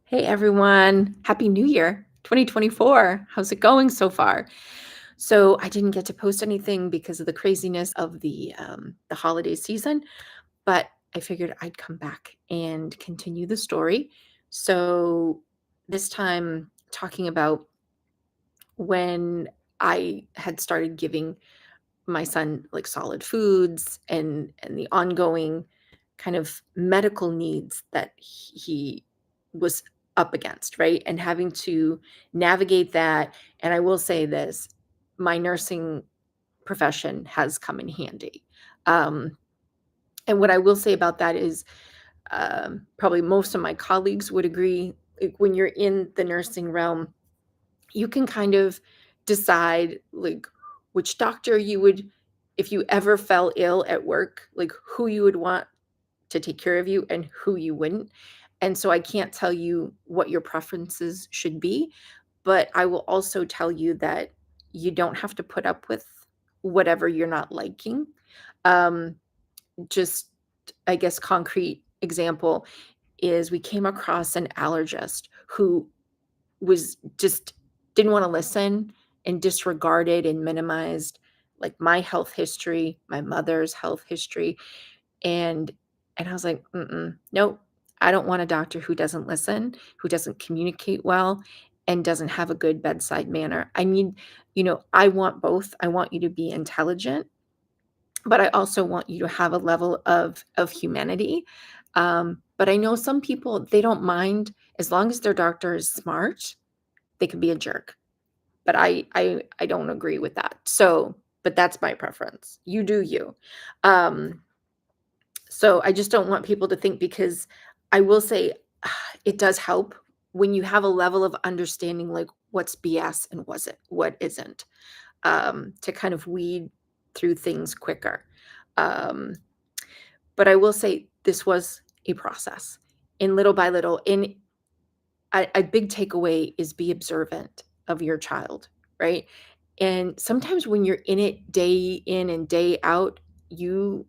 Hey everyone, Happy New Year 2024. How's it going so far? So I didn't get to post anything because of the craziness of the holiday season, but I figured I'd come back and continue the story. So this time talking about when I had started giving my son like solid foods and the ongoing kind of medical needs that he was up against, right? And having to navigate that. And I will say this, my nursing profession has come in handy. Um, and what I will say about that is probably most of my colleagues would agree, like when you're in the nursing realm, you can kind of decide like which doctor you would, if you ever fell ill at work, like who you would want to take care of you and who you wouldn't. And so I can't tell you what your preferences should be, but I will also tell you that you don't have to put up with whatever you're not liking. Um, just, I guess, concrete example is we came across an allergist who was just didn't wanna listen and disregarded and minimized, like, my health history, my mother's health history, and I was like, "Mm-mm, nope, I don't want a doctor who doesn't listen, who doesn't communicate well, and doesn't have a good bedside manner." I mean, I want both. I want you to be intelligent, but I also want you to have a level of humanity. But I know some people, they don't mind as long as their doctor is smart, they can be a jerk. But I don't agree with that. So, but that's my preference. You do you. Um, so I just don't want people to think, because I will say it does help when you have a level of understanding, like what's BS and what isn't, to kind of weed through things quicker. Um, but I will say this was a process, and little by little, and a big takeaway is be observant of your child, right? And sometimes when you're in it day in and day out, you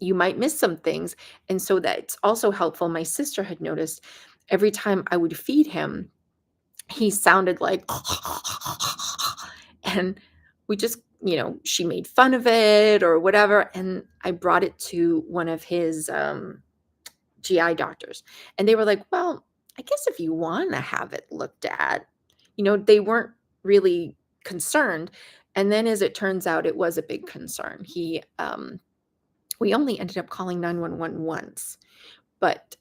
you might miss some things. And so that's also helpful. My sister had noticed every time I would feed him, he sounded like and we just, she made fun of it or whatever. And I brought it to one of his GI doctors. And they were like, "Well, I guess if you wanna have it looked at." They weren't really concerned, and then as it turns out, it was a big concern. We only ended up calling 911 once, but,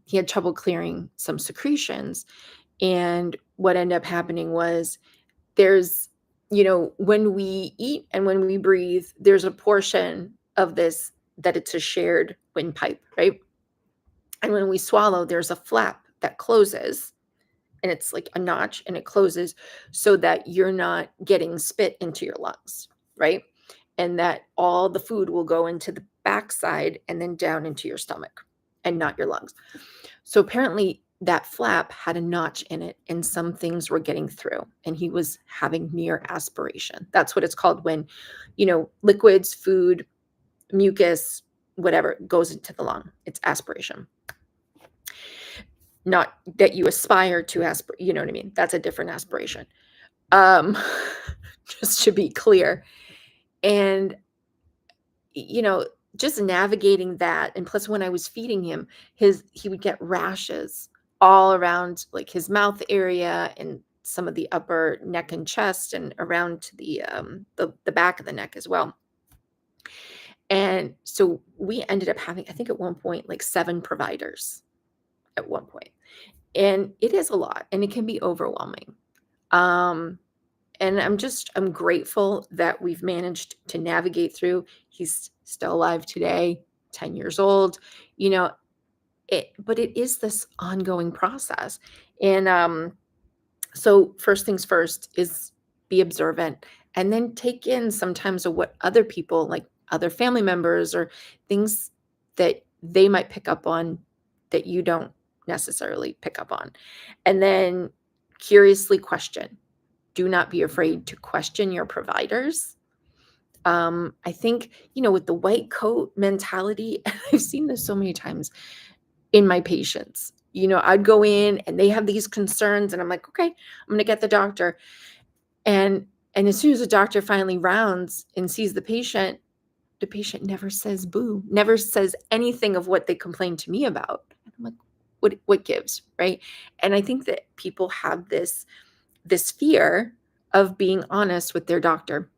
he had trouble clearing some secretions, and what ended up happening was there's when we eat and when we breathe, there's a portion of this that it's a shared windpipe, right? And when we swallow, there's a flap that closes, and it's like a notch and it closes so that you're not getting spit into your lungs, right? And that all the food will go into the backside and then down into your stomach and not your lungs. So apparently that flap had a notch in it and some things were getting through, and he was having near aspiration. That's what it's called when, liquids, food, mucus, whatever goes into the lung. It's aspiration. Not that you aspire to you know what I mean? That's a different aspiration. Um, just to be clear. And, you know, just navigating that, and plus when I was feeding him, he would get rashes all around like his mouth area and some of the upper neck and chest and around to the back of the neck as well. And so we ended up having, I think at one point, like 7 providers at one point. And it is a lot and it can be overwhelming. Um, and I'm grateful that we've managed to navigate through. He's still alive today, 10 years old, you know, but it is this ongoing process. And so first things first is be observant, and then take in sometimes of what other people, like other family members or things that they might pick up on that you don't necessarily pick up on. And then curiously question. Do not be afraid to question your providers. I think, with the white coat mentality, I've seen this so many times in my patients. I'd go in and they have these concerns and I'm like, okay, I'm going to get the doctor. And and as soon as the doctor finally rounds and sees the patient never says boo, never says anything of what they complained to me about. And I'm like, what gives, right? And I think that people have this fear of being honest with their doctor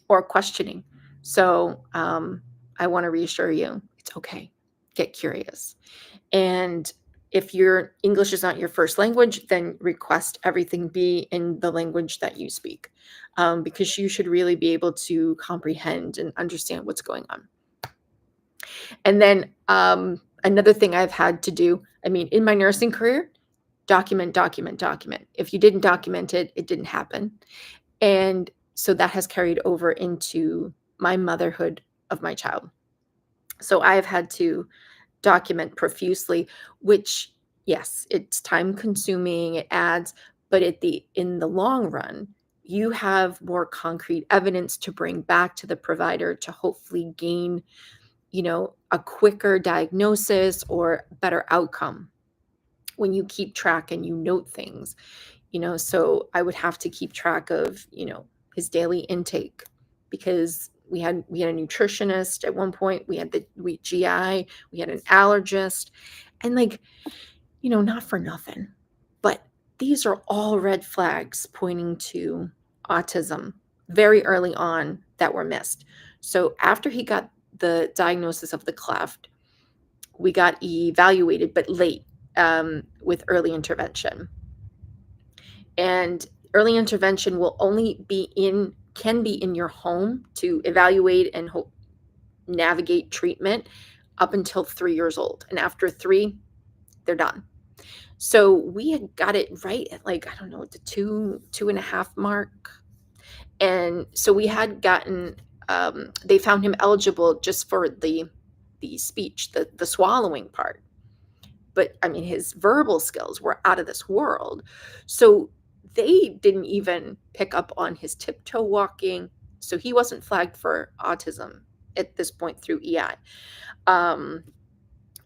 or questioning. So I want to reassure you, it's okay. Get curious. And if your English is not your first language, then request everything be in the language that you speak, because you should really be able to comprehend and understand what's going on. And then another thing I've had to do, I mean, in my nursing career, document, document, document. If you didn't document it, it didn't happen. And so that has carried over into my motherhood of my child. So I've had to document profusely, which, yes, it's time consuming, it adds, but in the long run, you have more concrete evidence to bring back to the provider to hopefully gain, a quicker diagnosis or better outcome when you keep track and you note things. So I would have to keep track of, his daily intake, because we had a nutritionist at one point, we had the GI, we had an allergist, and like, not for nothing, but these are all red flags pointing to autism very early on that were missed. So after he got the diagnosis of the cleft, we got evaluated, but late, with early intervention. And early intervention can be in your home to evaluate and navigate treatment up until 3 years old. And after 3, they're done. So we had got it right at, like, I don't know, the 2.5 mark. And so we had gotten, they found him eligible just for the speech, the swallowing part. But I mean, his verbal skills were out of this world. So they didn't even pick up on his tiptoe walking. So he wasn't flagged for autism at this point through EI,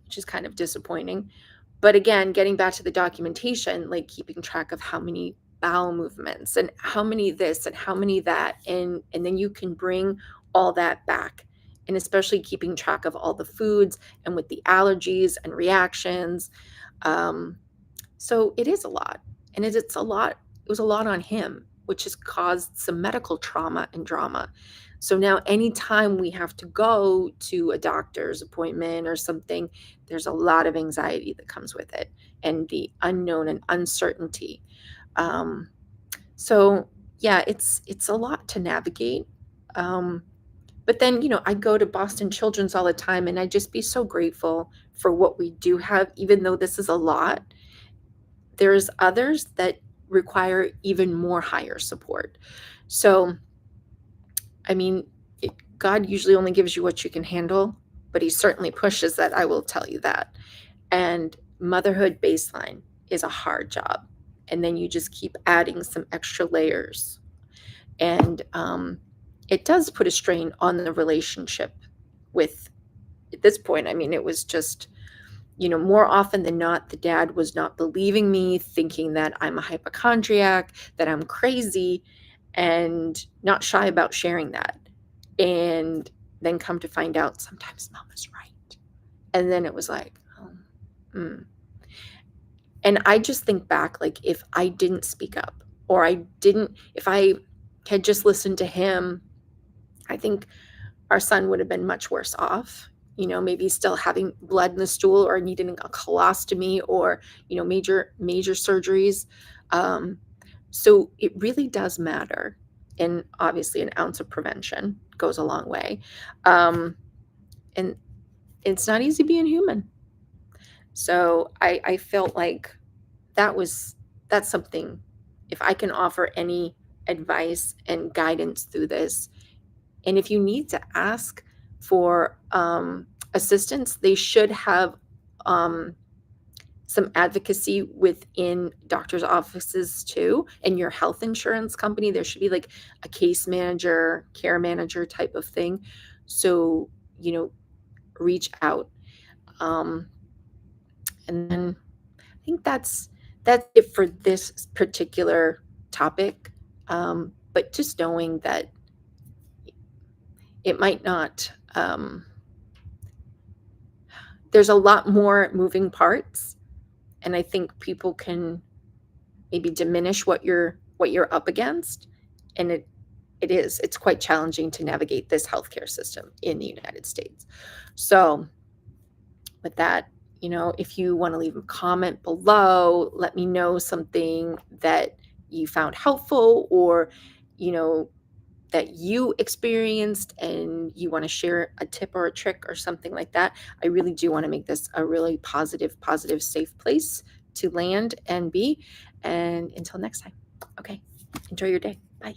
which is kind of disappointing. But again, getting back to the documentation, like keeping track of how many bowel movements and how many this and how many that, and then you can bring all that back. And especially keeping track of all the foods and with the allergies and reactions. So it is a lot. And it was a lot on him, which has caused some medical trauma and drama. So now anytime we have to go to a doctor's appointment or something, there's a lot of anxiety that comes with it and the unknown and uncertainty. So yeah, it's a lot to navigate. But then, I go to Boston Children's all the time, and I just be so grateful for what we do have, even though this is a lot. There's others that require even more higher support. So, I mean, God usually only gives you what you can handle, but he certainly pushes that, I will tell you that. And motherhood baseline is a hard job. And then you just keep adding some extra layers. And it does put a strain on the relationship with, at this point, I mean, it was just, more often than not, the dad was not believing me, thinking that I'm a hypochondriac, that I'm crazy, and not shy about sharing that. And then come to find out sometimes mom is right. And then it was like, oh. And I just think back, like, if I didn't speak up, or if I had just listened to him, I think our son would have been much worse off, maybe still having blood in the stool or needing a colostomy or, major surgeries. So it really does matter. And obviously an ounce of prevention goes a long way. And it's not easy being human. So I felt like that's something, if I can offer any advice and guidance through this, and if you need to ask for assistance, they should have some advocacy within doctors' offices too, and your health insurance company. There should be like a case manager, care manager type of thing. So, reach out. And then think that's it for this particular topic. But just knowing that it might not, there's a lot more moving parts, and I think people can maybe diminish what you're up against, and it's quite challenging to navigate this healthcare system in the United States. So with that, if you want to leave a comment below, let me know something that you found helpful, or you know that you experienced and you want to share a tip or a trick or something like that. I really do want to make this a really positive, safe place to land and be. And until next time, okay, enjoy your day. Bye.